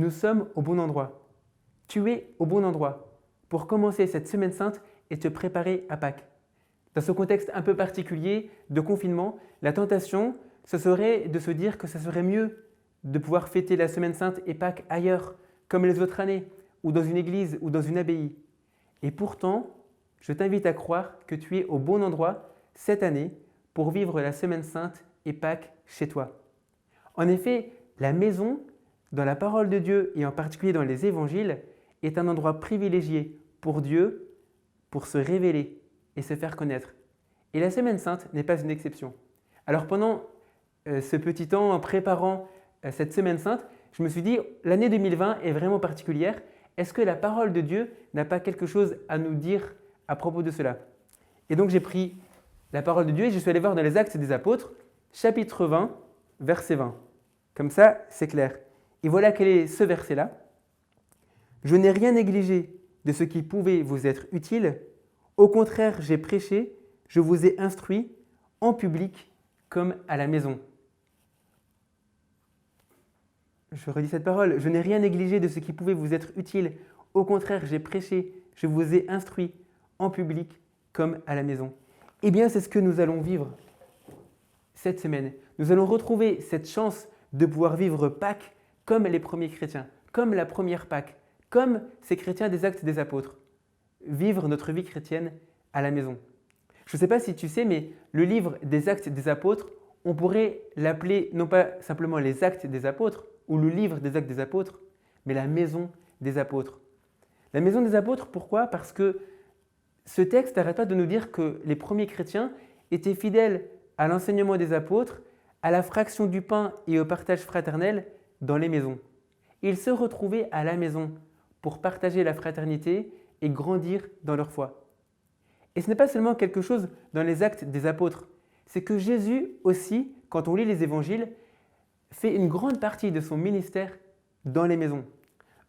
nous sommes au bon endroit. Tu es au bon endroit pour commencer cette semaine sainte et te préparer à Pâques. Dans ce contexte un peu particulier de confinement, la tentation, ce serait de se dire que ça serait mieux de pouvoir fêter la semaine sainte et Pâques ailleurs, comme les autres années, ou dans une église ou dans une abbaye. Et pourtant, je t'invite à croire que tu es au bon endroit cette année pour vivre la semaine sainte et Pâques chez toi. En effet, la maison, dans la parole de Dieu et en particulier dans les évangiles, est un endroit privilégié pour Dieu, pour se révéler et se faire connaître. Et la semaine sainte n'est pas une exception. Alors pendant ce petit temps, en préparant cette semaine sainte, je me suis dit, l'année 2020 est vraiment particulière. Est-ce que la parole de Dieu n'a pas quelque chose à nous dire à propos de cela? Et donc j'ai pris la parole de Dieu et je suis allé voir dans les Actes des Apôtres, chapitre 20, verset 20. Comme ça, c'est clair. Et voilà quel est ce verset-là. « Je n'ai rien négligé de ce qui pouvait vous être utile. Au contraire, j'ai prêché, je vous ai instruit, en public comme à la maison. » Je redis cette parole. « Je n'ai rien négligé de ce qui pouvait vous être utile. Au contraire, j'ai prêché, je vous ai instruit, en public comme à la maison. » Eh bien, c'est ce que nous allons vivre cette semaine. Nous allons retrouver cette chance de pouvoir vivre Pâques comme les premiers chrétiens, comme la première Pâques, comme ces chrétiens des Actes des Apôtres. Vivre notre vie chrétienne à la maison. Je ne sais pas si tu sais, mais le livre des Actes des Apôtres, on pourrait l'appeler non pas simplement les Actes des Apôtres ou le livre des Actes des Apôtres, mais la maison des apôtres. La maison des apôtres, pourquoi? Parce que ce texte n'arrête pas de nous dire que les premiers chrétiens étaient fidèles à l'enseignement des apôtres, à la fraction du pain et au partage fraternel dans les maisons. Ils se retrouvaient à la maison pour partager la fraternité et grandir dans leur foi. Et ce n'est pas seulement quelque chose dans les Actes des Apôtres, c'est que Jésus aussi, quand on lit les évangiles, fait une grande partie de son ministère dans les maisons.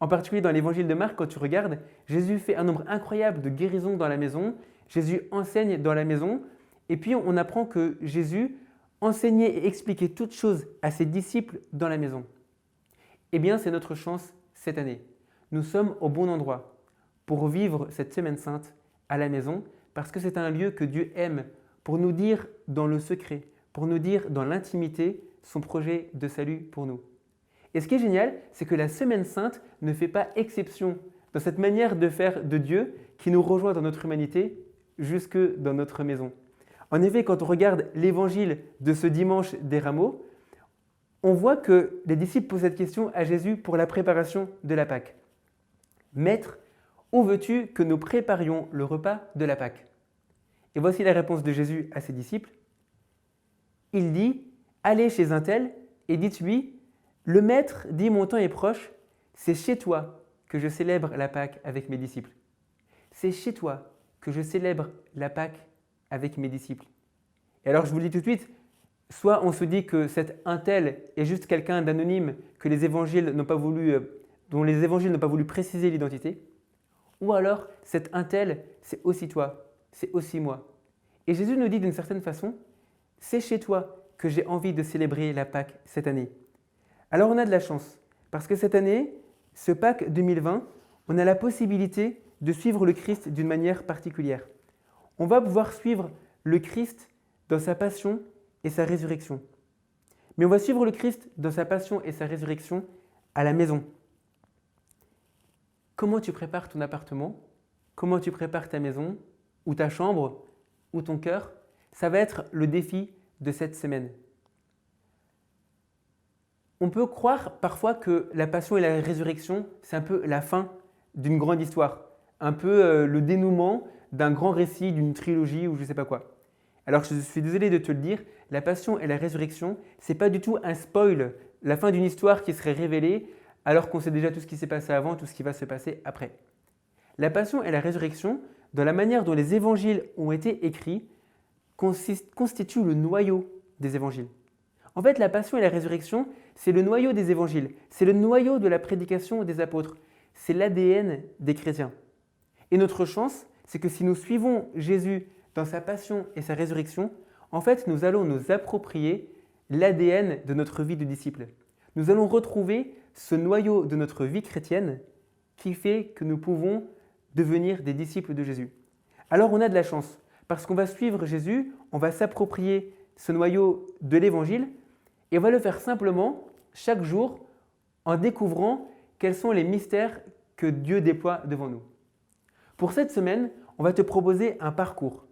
En particulier dans l'évangile de Marc, quand tu regardes, Jésus fait un nombre incroyable de guérisons dans la maison, Jésus enseigne dans la maison, et puis on apprend que Jésus enseignait et expliquait toutes choses à ses disciples dans la maison. Eh bien, c'est notre chance cette année. Nous sommes au bon endroit pour vivre cette semaine sainte à la maison, parce que c'est un lieu que Dieu aime pour nous dire dans le secret, pour nous dire dans l'intimité son projet de salut pour nous. Et ce qui est génial, c'est que la semaine sainte ne fait pas exception dans cette manière de faire de Dieu qui nous rejoint dans notre humanité jusque dans notre maison. En effet, quand on regarde l'évangile de ce dimanche des Rameaux, on voit que les disciples posent cette question à Jésus pour la préparation de la Pâque. « Maître, où veux-tu que nous préparions le repas de la Pâque ?» Et voici la réponse de Jésus à ses disciples. Il dit « Allez chez un tel et dites-lui, le Maître dit mon temps est proche, c'est chez toi que je célèbre la Pâque avec mes disciples. C'est chez toi que je célèbre la Pâque avec mes disciples. » Et alors je vous le dis tout de suite, soit on se dit que cet un tel est juste quelqu'un d'anonyme que les évangiles n'ont pas voulu, dont les évangiles n'ont pas voulu préciser l'identité, ou alors cet un tel, c'est aussi toi, c'est aussi moi. Et Jésus nous dit d'une certaine façon, c'est chez toi que j'ai envie de célébrer la Pâque cette année. Alors on a de la chance, parce que cette année, ce Pâques 2020, on a la possibilité de suivre le Christ d'une manière particulière. On va pouvoir suivre le Christ dans sa passion et sa résurrection. Mais on va suivre le Christ dans sa passion et sa résurrection à la maison. Comment tu prépares ton appartement? Comment tu prépares ta maison? Ou ta chambre? Ou ton cœur? Ça va être le défi de cette semaine. On peut croire parfois que la passion et la résurrection, c'est un peu la fin d'une grande histoire, un peu le dénouement d'un grand récit, d'une trilogie ou je ne sais pas quoi. Alors je suis désolé de te le dire, la passion et la résurrection, ce n'est pas du tout un spoil, la fin d'une histoire qui serait révélée alors qu'on sait déjà tout ce qui s'est passé avant, tout ce qui va se passer après. La passion et la résurrection, dans la manière dont les évangiles ont été écrits, constituent le noyau des évangiles. En fait, la passion et la résurrection, c'est le noyau des évangiles, c'est le noyau de la prédication des apôtres, c'est l'ADN des chrétiens. Et notre chance, c'est que si nous suivons Jésus dans sa passion et sa résurrection, en fait, nous allons nous approprier l'ADN de notre vie de disciple. Nous allons retrouver ce noyau de notre vie chrétienne qui fait que nous pouvons devenir des disciples de Jésus. Alors on a de la chance, parce qu'on va suivre Jésus, on va s'approprier ce noyau de l'Évangile et on va le faire simplement chaque jour en découvrant quels sont les mystères que Dieu déploie devant nous. Pour cette semaine, on va te proposer un parcours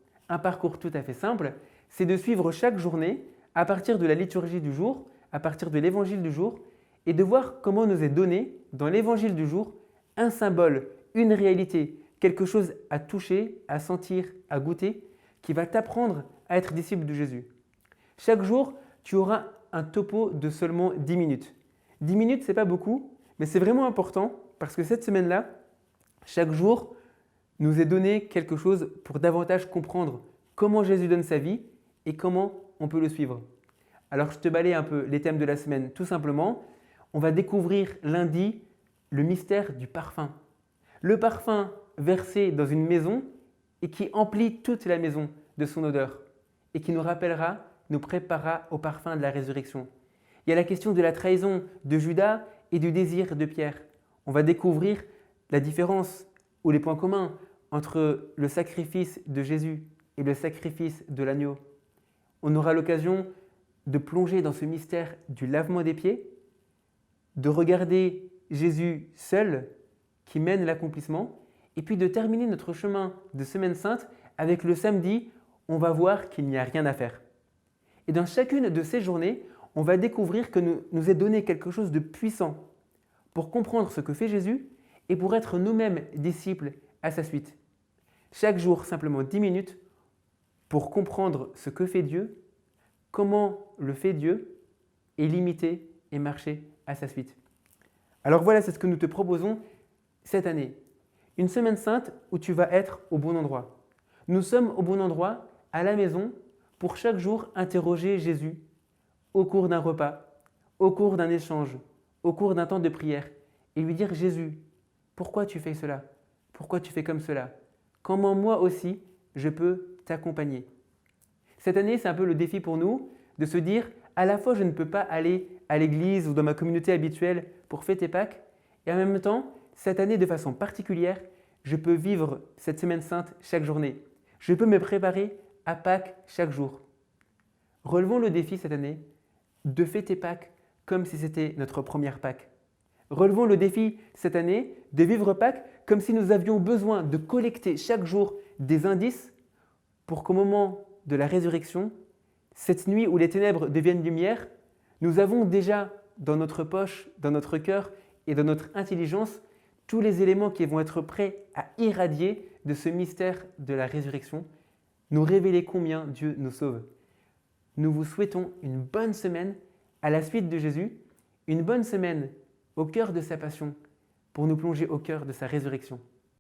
tout à fait simple, c'est de suivre chaque journée à partir de la liturgie du jour, à partir de l'évangile du jour, et de voir comment nous est donné dans l'évangile du jour un symbole, une réalité, quelque chose à toucher, à sentir, à goûter, qui va t'apprendre à être disciple de Jésus. Chaque jour, tu auras un topo de seulement 10 minutes. 10 minutes, ce n'est pas beaucoup, mais c'est vraiment important parce que cette semaine-là, chaque jour, nous est donné quelque chose pour davantage comprendre comment Jésus donne sa vie et comment on peut le suivre. Alors je te balaye un peu les thèmes de la semaine tout simplement. On va découvrir lundi le mystère du parfum. Le parfum versé dans une maison et qui emplit toute la maison de son odeur et qui nous rappellera, nous préparera au parfum de la résurrection. Il y a la question de la trahison de Judas et du désir de Pierre. On va découvrir la différence ou les points communs entre le sacrifice de Jésus et le sacrifice de l'agneau. On aura l'occasion de plonger dans ce mystère du lavement des pieds, de regarder Jésus seul qui mène l'accomplissement, et puis de terminer notre chemin de Semaine Sainte avec le samedi, on va voir qu'il n'y a rien à faire. Et dans chacune de ces journées, on va découvrir que nous est donné quelque chose de puissant pour comprendre ce que fait Jésus et pour être nous-mêmes disciples à sa suite. Chaque jour, simplement 10 minutes pour comprendre ce que fait Dieu, comment le fait Dieu, et l'imiter et marcher à sa suite. Alors voilà, c'est ce que nous te proposons cette année. Une semaine sainte où tu vas être au bon endroit. Nous sommes au bon endroit, à la maison, pour chaque jour interroger Jésus au cours d'un repas, au cours d'un échange, au cours d'un temps de prière, et lui dire « Jésus, pourquoi tu fais cela? Pourquoi tu fais comme cela? Comment moi aussi je peux t'accompagner ?» Cette année, c'est un peu le défi pour nous de se dire à la fois je ne peux pas aller à l'église ou dans ma communauté habituelle pour fêter Pâques, et en même temps, cette année de façon particulière, je peux vivre cette semaine sainte chaque journée. Je peux me préparer à Pâques chaque jour. Relevons le défi cette année de fêter Pâques comme si c'était notre première Pâques. Relevons le défi cette année de vivre Pâques comme si nous avions besoin de collecter chaque jour des indices pour qu'au moment de la résurrection, cette nuit où les ténèbres deviennent lumière, nous avons déjà dans notre poche, dans notre cœur et dans notre intelligence tous les éléments qui vont être prêts à irradier de ce mystère de la résurrection, nous révéler combien Dieu nous sauve. Nous vous souhaitons une bonne semaine à la suite de Jésus, une bonne semaine au cœur de sa passion pour nous plonger au cœur de sa résurrection.